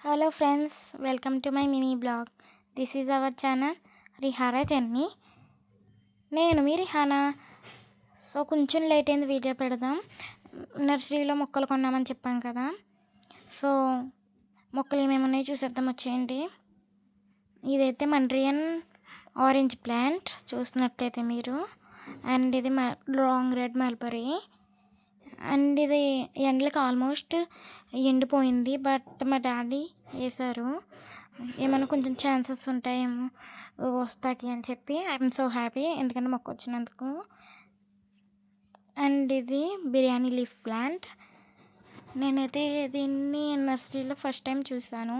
Hello friends, welcome to my mini blog. This is our channel Rihana journey. నేను మీ రిహానా. కొంచెం late అయింది video పెడదాం. నర్సరీలో మొక్కలు కొన్నామని చెప్పాం కదా. సో మొక్కలు ఏమేమి ఉన్నాయో చూసేద్దాం వచ్చేయండి. ఇదైతే మండ్రియన్ ఆరెంజ్ ప్లాంట్ చూస్తున్నట్లయితే మీరు. అండ్ ఇది లాంగ్ రెడ్ మల్బరీ. అండ్ ఇది ఎండలకు ఆల్మోస్ట్ ఎండిపోయింది, బట్ మా డాడీ వేశారు. ఏమైనా కొంచెం ఛాన్సెస్ ఉంటాయేమో వస్తాకి అని చెప్పి ఐఎమ్ సో హ్యాపీ, ఎందుకంటే మొక్క వచ్చినందుకు. అండ్ ఇది బిర్యానీ లీఫ్ ప్లాంట్. నేనైతే దీన్ని నర్సరీలో ఫస్ట్ టైం చూసాను,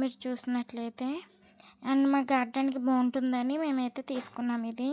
మీరు చూసినట్లయితే. అండ్ మా గార్డెన్కి బాగుంటుందని మేమైతే తీసుకున్నాం ఇది.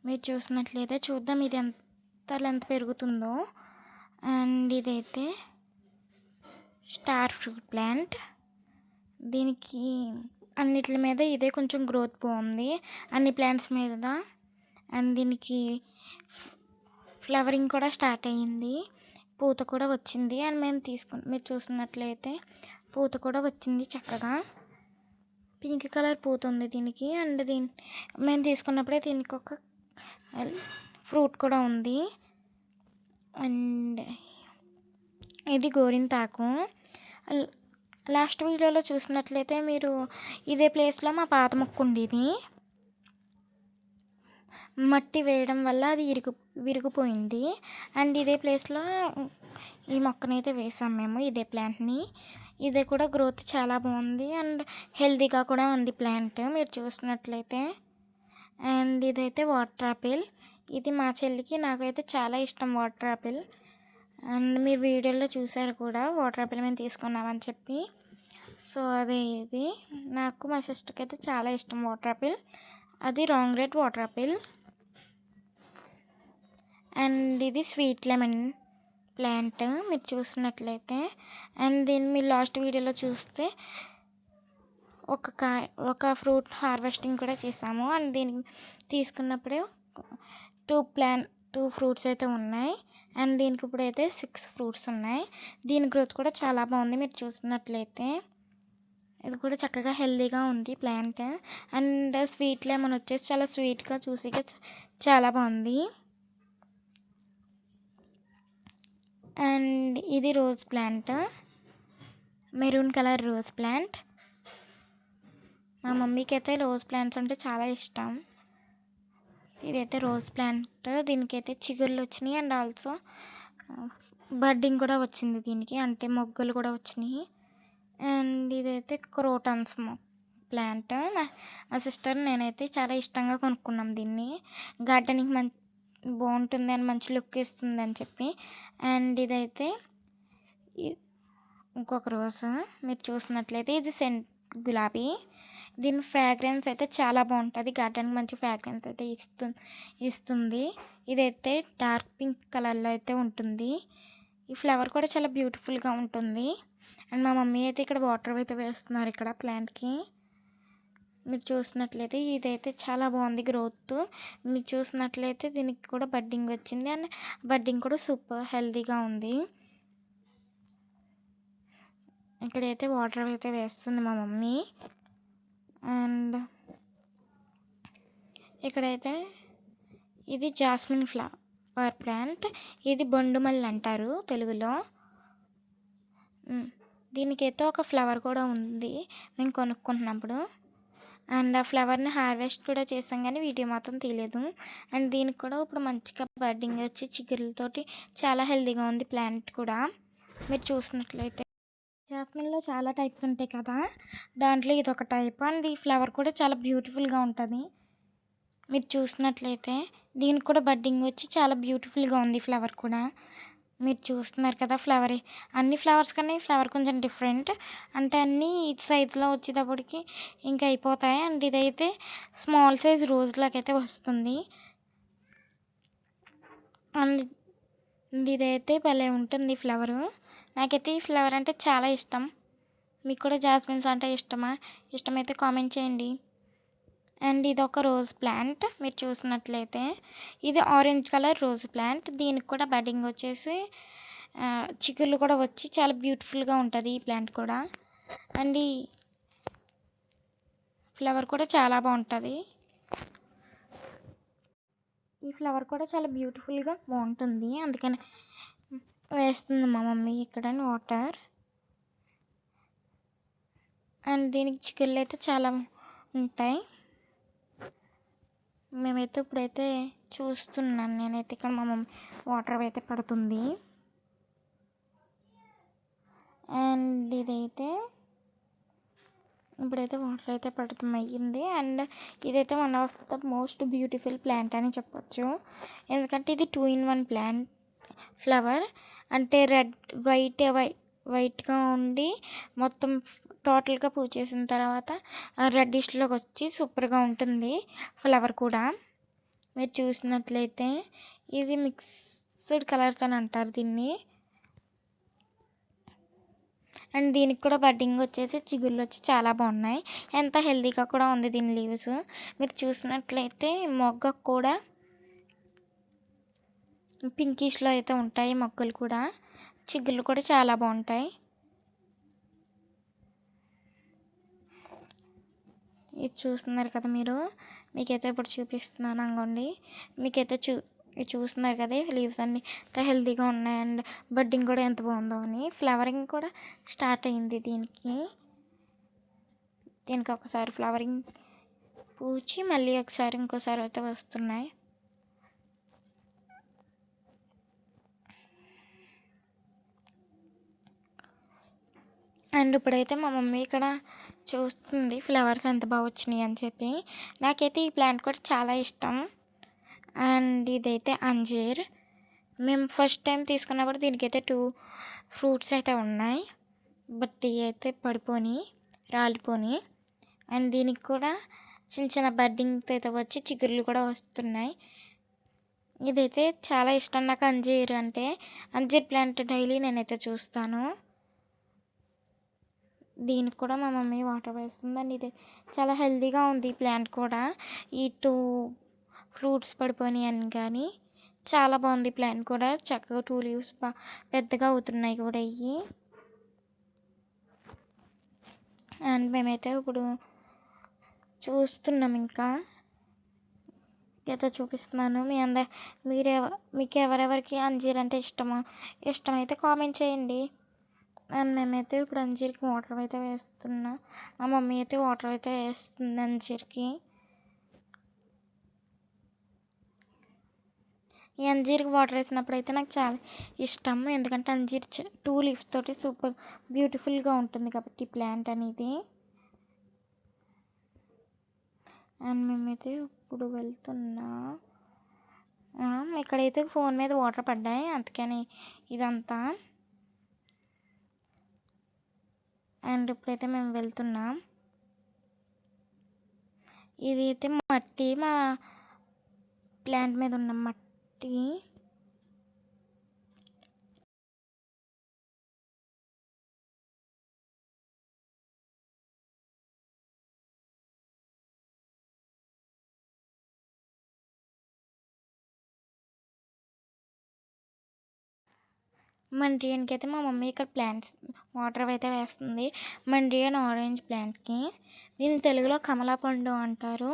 మీరు చూసినట్లయితే చూద్దాం ఇది ఎంత లెంత్ పెరుగుతుందో. అండ్ ఇదైతే స్టార్ ఫ్రూట్ ప్లాంట్. దీనికి అన్నిటి మీద ఇదే కొంచెం గ్రోత్ బాగుంది అన్ని ప్లాంట్స్ మీద. అండ్ దీనికి ఫ్లవరింగ్ కూడా స్టార్ట్ అయ్యింది, పూత కూడా వచ్చింది. అండ్ మేము మీరు చూసినట్లయితే పూత కూడా వచ్చింది చక్కగా. పింక్ కలర్ పూత ఉంది దీనికి. అండ్ మేము తీసుకున్నప్పుడే దీనికి ఒక ఫ్రూట్ కూడా ఉంది. అండ్ ఇది గోరింతాకు. లాస్ట్ వీడియోలో చూసినట్లయితే మీరు ఇదే ప్లేస్లో మా పాత మొక్క ఉండేది, మట్టి వేయడం వల్ల అది విరిగిపోయింది. అండ్ ఇదే ప్లేస్లో ఈ మొక్కనైతే వేసాం మేము, ఇదే ప్లాంట్ని. ఇదే కూడా గ్రోత్ చాలా బాగుంది అండ్ హెల్తీగా కూడా ఉంది ప్లాంట్, మీరు చూసినట్లయితే. అండ్ ఇదైతే వాటర్ ఆపిల్. ఇది మా చెల్లికి నాకైతే చాలా ఇష్టం వాటర్ ఆపిల్. అండ్ మీరు వీడియోలో చూసారు కూడా వాటర్ ఆపిల్ మేము తీసుకున్నామని చెప్పి. సో అదే ఇది నాకు మా సిస్టర్కి అయితే చాలా ఇష్టం వాటర్ ఆపిల్. అది wrong red water apple. And ఇది స్వీట్ లెమన్ ప్లాంట్, మీరు చూసినట్లయితే. అండ్ దీన్ని మీరు లాస్ట్ వీడియోలో చూస్తే ఒక ఫ్రూట్ హార్వెస్టింగ్ కూడా చేసాము. అండ్ దీనికి తీసుకున్నప్పుడే టూ ఫ్రూట్స్ అయితే ఉన్నాయి. అండ్ దీనికి ఇప్పుడైతే 6 ఫ్రూట్స్ ఉన్నాయి. దీని గ్రోత్ కూడా చాలా బాగుంది, మీరు చూసినట్లయితే. ఇది కూడా చక్కగా హెల్తీగా ఉంది ప్లాంట్. అండ్ స్వీట్ లెమన్ వచ్చేసి చాలా స్వీట్గా చూసిగా చాలా బాగుంది. అండ్ ఇది rose plant, maroon colour rose plant. మా మమ్మీకి అయితే రోజ్ ప్లాంట్స్ అంటే చాలా ఇష్టం. ఇదైతే రోజ్ ప్లాంట్. దీనికైతే చిగుర్లు వచ్చినాయి అండ్ ఆల్సో బడ్డింగ్ కూడా వచ్చింది దీనికి, అంటే మొగ్గలు కూడా వచ్చినాయి. అండ్ ఇదైతే క్రోటన్స్ ప్లాంట్. మా సిస్టర్ నేనైతే చాలా ఇష్టంగా కొనుక్కున్నాం దీన్ని, గార్డెనింగ్ బాగుంటుంది అని మంచి లుక్ ఇస్తుంది అని చెప్పి. అండ్ ఇదైతే ఇంకొక రోజు, మీరు చూసినట్లయితే ఇది సెంట్ గులాబీ. దీని ఫ్రాగ్రెన్స్ అయితే చాలా బాగుంటుంది, గార్డెన్కి మంచి ఫ్రాగ్రెన్స్ అయితే ఇస్తుంది. ఇదైతే డార్క్ పింక్ కలర్లో అయితే ఉంటుంది. ఈ ఫ్లవర్ కూడా చాలా బ్యూటిఫుల్గా ఉంటుంది. అండ్ మా మమ్మీ అయితే ఇక్కడ వాటర్ అయితే వేస్తున్నారు ఇక్కడ ప్లాంట్కి, మీరు చూసినట్లయితే. ఇదైతే చాలా బాగుంది గ్రోత్, మీరు చూసినట్లయితే దీనికి కూడా బడ్డింగ్ వచ్చింది. అండ్ బడ్డింగ్ కూడా సూపర్ హెల్తీగా ఉంది. ఇక్కడైతే వాటర్ అయితే వేస్తుంది మా మమ్మీ. అండ్ ఇక్కడైతే ఇది జాస్మిన్ ఫ్లవర్ ప్లాంట్. ఇది బొండుమల్లి అంటారు తెలుగులో. దీనికైతే ఒక ఫ్లవర్ కూడా ఉంది మేము కొనుక్కున్నప్పుడు. అండ్ ఆ ఫ్లవర్ని హార్వెస్ట్ కూడా చేసాం కానీ వీడియో మాత్రం తీయలేదు. అండ్ దీనికి కూడా ఇప్పుడు మంచిగా బడ్డింగ్ వచ్చి చిగురులతోటి చాలా హెల్తీగా ఉంది ప్లాంట్ కూడా, మీరు చూసినట్లయితే. జాస్మిన్లో చాలా టైప్స్ ఉంటాయి కదా, దాంట్లో ఇది ఒక టైప్. అండ్ ఈ ఫ్లవర్ కూడా చాలా బ్యూటిఫుల్గా ఉంటుంది, మీరు చూసినట్లయితే. దీనికి కూడా బడ్డింగ్ వచ్చి చాలా బ్యూటిఫుల్గా ఉంది ఫ్లవర్ కూడా, మీరు చూస్తున్నారు కదా. ఫ్లవర్ అన్ని ఫ్లవర్స్ కన్నా ఈ ఫ్లవర్ కొంచెం డిఫరెంట్, అంటే అన్నీ ఈ సైజులో వచ్చేటప్పటికి ఇంకా అయిపోతాయి. అండ్ ఇదైతే స్మాల్ సైజ్ రోజులకైతే వస్తుంది. అండ్ ఇదైతే భలే ఉంటుంది ఫ్లవరు. నాకైతే ఈ ఫ్లవర్ అంటే చాలా ఇష్టం. మీకు కూడా జాస్మిన్స్ అంటే ఇష్టమైతే కామెంట్ చేయండి. అండ్ ఇది ఒక రోజ్ ప్లాంట్, మీరు చూసినట్లయితే. ఇది ఆరెంజ్ కలర్ రోజ్ ప్లాంట్. దీనికి కూడా బడ్డింగ్ వచ్చేసి చిగుర్లు కూడా వచ్చి చాలా బ్యూటిఫుల్గా ఉంటుంది ఈ ప్లాంట్ కూడా. అండ్ ఈ ఫ్లవర్ కూడా చాలా బాగుంటుంది. ఈ ఫ్లవర్ కూడా చాలా బ్యూటిఫుల్గా బాగుంటుంది, అందుకని వేస్తుంది మా మమ్మీ ఇక్కడ వాటర్. అండ్ దీనికి చిగుళ్ళు అయితే చాలా ఉంటాయి. మేమైతే ఇప్పుడైతే చూస్తున్నాను, నేనైతే ఇక్కడ మా మమ్మీ వాటర్ అయితే పడుతుంది. అండ్ ఇదైతే ఇప్పుడైతే వాటర్ అయితే అయ్యింది. అండ్ ఇదైతే one of the most beautiful plant అని చెప్పొచ్చు, ఎందుకంటే ఇది 2-in-1 ప్లాంట్ ఫ్లవర్. అంటే వైట్గా ఉండి మొత్తం టోటల్గా పూచేసిన తర్వాత రెడ్డిష్లోకి వచ్చి సూపర్గా ఉంటుంది ఫ్లవర్ కూడా. మీరు చూసినట్లయితే ఇది మిక్స్డ్ కలర్స్ అని అంటారు దీన్ని. అండ్ దీనికి కూడా బడ్డింగ్ వచ్చేసి చిగుళ్ళు వచ్చి చాలా బాగున్నాయి, ఎంత హెల్తీగా కూడా ఉంది దీని లీవ్స్. మీరు చూసినట్లయితే మొగ్గ కూడా పింకిష్లో అయితే ఉంటాయి మొగ్గలు కూడా, చిగుళ్ళు కూడా చాలా బాగుంటాయి. ఇది చూస్తున్నారు కదా మీరు, మీకైతే ఇప్పుడు చూపిస్తున్నాను అనుకోండి. మీకైతే చూస్తున్నారు కదా లీవ్స్ అన్నీ ఎంత హెల్తీగా ఉన్నాయి అండ్ బడ్డింగ్ కూడా ఎంత బాగుందో అని. ఫ్లవరింగ్ కూడా స్టార్ట్ అయింది దీనికి ఒకసారి ఫ్లవరింగ్ పూచి మళ్ళీ ఇంకోసారి అయితే వస్తున్నాయి. అండ్ ఇప్పుడైతే మా మమ్మీ ఇక్కడ చూస్తుంది ఫ్లవర్స్ ఎంత బాగా వచ్చినాయి అని చెప్పి. నాకైతే ఈ ప్లాంట్ కూడా చాలా ఇష్టం. అండ్ ఇదైతే అంజీర్. మేము ఫస్ట్ టైం తీసుకున్నప్పుడు దీనికైతే 2 ఫ్రూట్స్ అయితే ఉన్నాయి, బట్ ఇవి అయితే రాలిపోని. అండ్ దీనికి కూడా చిన్న చిన్న బడ్డింగ్తో అయితే వచ్చి చిగుర్లు కూడా వస్తున్నాయి. ఇదైతే చాలా ఇష్టం నాకు అంజీర్ అంటే. అంజీర్ ప్లాంట్ డైలీ నేనైతే చూస్తాను. దీనికి కూడా మా మమ్మీ వాటర్ వేస్తుంది. అండ్ ఇది చాలా హెల్తీగా ఉంది ఈ ప్లాంట్ కూడా. ఈ 2 ఫ్రూట్స్ పడిపోయినాయి అని కానీ చాలా బాగుంది ప్లాంట్ కూడా, చక్కగా 2 లీవ్స్ పెద్దగా అవుతున్నాయి కూడా ఇవి. అండ్ మేమైతే ఇప్పుడు చూస్తున్నాం, ఇంకా అయితే చూపిస్తున్నాను. మీకు ఎవరెవరికి అంజీర్ అంటే ఇష్టమైతే కామెంట్ చేయండి. అండ్ మేమైతే ఇప్పుడు అంజీర్కి వాటర్ అయితే వేస్తున్నా. మా మమ్మీ అయితే వాటర్ అయితే వేస్తుంది అంజీర్కి. ఈ అంజీర్కి వాటర్ వేసినప్పుడు అయితే నాకు చాలా ఇష్టం, ఎందుకంటే అంజీర్ 2 లీవ్స్ తోటి సూపర్ బ్యూటిఫుల్గా ఉంటుంది కాబట్టి ప్లాంట్ అనేది. అండ్ మేమైతే ఇప్పుడు వెళ్తున్నా. ఇక్కడైతే ఫోన్ మీద వాటర్ పడ్డాయి, అందుకని ఇదంతా. అండ్ ఇప్పుడైతే మేము వెళ్తున్నాం. ఇది అయితే మట్టి, మా ప్లాంట్ మీద ఉన్న మట్టి. మండ్రియాన్కి అయితే మా మమ్మీ ఇక్కడ ప్లాంట్స్ వాటర్ అయితే వేస్తుంది. మండ్రియాన్ ఆరెంజ్ ప్లాంట్కి, దీని తెలుగులో కమలా పండు అంటారు.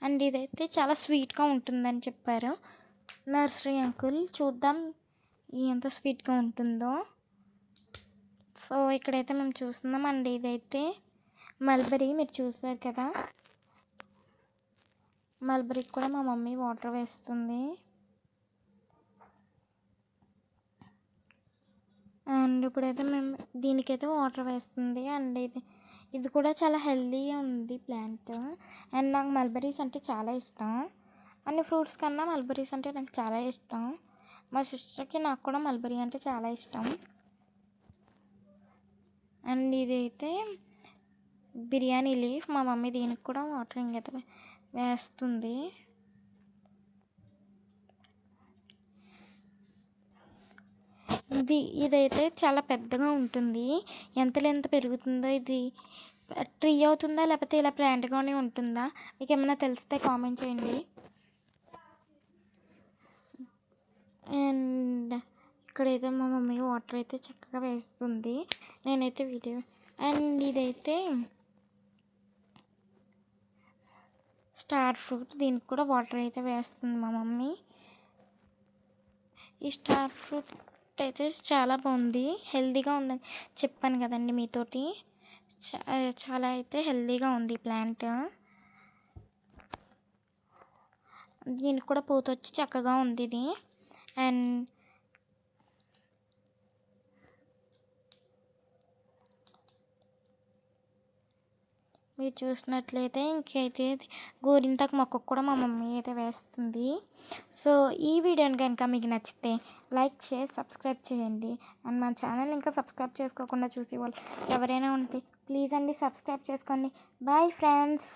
అండ్ ఇదైతే చాలా స్వీట్గా ఉంటుందని చెప్పారు నర్సరీ అంకుల్. చూద్దాం ఎంత స్వీట్గా ఉంటుందో. సో ఇక్కడైతే మేము చూస్తున్నాం. అండ్ ఇదైతే మల్బరీ, మీరు చూసారు కదా, మల్బరీకి కూడా మా మమ్మీ వాటర్ వేస్తుంది. అండ్ ఇప్పుడైతే మేము దీనికైతే వాటర్ వేస్తుంది. అండ్ ఇది కూడా చాలా హెల్తీగా ఉంది ప్లాంట్. అండ్ నాకు మల్బరీస్ అంటే చాలా ఇష్టం, అన్ని ఫ్రూట్స్ కన్నా మల్బరీస్ అంటే నాకు చాలా ఇష్టం. మా సిస్టర్కి నాకు కూడా మల్బరీ అంటే చాలా ఇష్టం. అండ్ ఇదైతే బిర్యానీ లీఫ్, మా మమ్మీ దీనికి కూడా వాటరింగ్ అయితే వేస్తుంది. ఇదైతే చాలా పెద్దగా ఉంటుంది, ఎంత పెరుగుతుందో. ఇది ట్రీ అవుతుందా లేకపోతే ఇలా ప్లాంట్గానే ఉంటుందా, మీకు ఏమైనా తెలిస్తే కామెంట్ చేయండి. అండ్ ఇక్కడైతే మా మమ్మీ వాటర్ అయితే చక్కగా వేస్తుంది. నేనైతే వీడియో అండ్ ఇదైతే స్టార్ ఫ్రూట్, దీనికి కూడా వాటర్ అయితే వేస్తుంది మా మమ్మీ. ఈ స్టార్ ఫ్రూట్ అయితే చాలా బాగుంది, హెల్తీగా ఉందని చెప్పాను కదండి మీతోటి. చాలా అయితే హెల్తీగా ఉంది ప్లాంట్. దీనికి కూడా పూత వచ్చి చక్కగా ఉంది ఇది. అండ్ మీరు చూసినట్లయితే ఇంకైతే గోరింటాకు మొక్కకు కూడా మా మమ్మీ అయితే వేస్తుంది. సో ఈ వీడియోని కనుక మీకు నచ్చితే లైక్, షేర్, సబ్స్క్రైబ్ చేయండి. అండ్ మన ఛానల్ ఇంకా సబ్స్క్రైబ్ చేసుకోకుండా చూసే వాళ్ళు ఎవరైనా ఉంటే ప్లీజ్ అండి సబ్స్క్రైబ్ చేసుకోండి. Bye friends.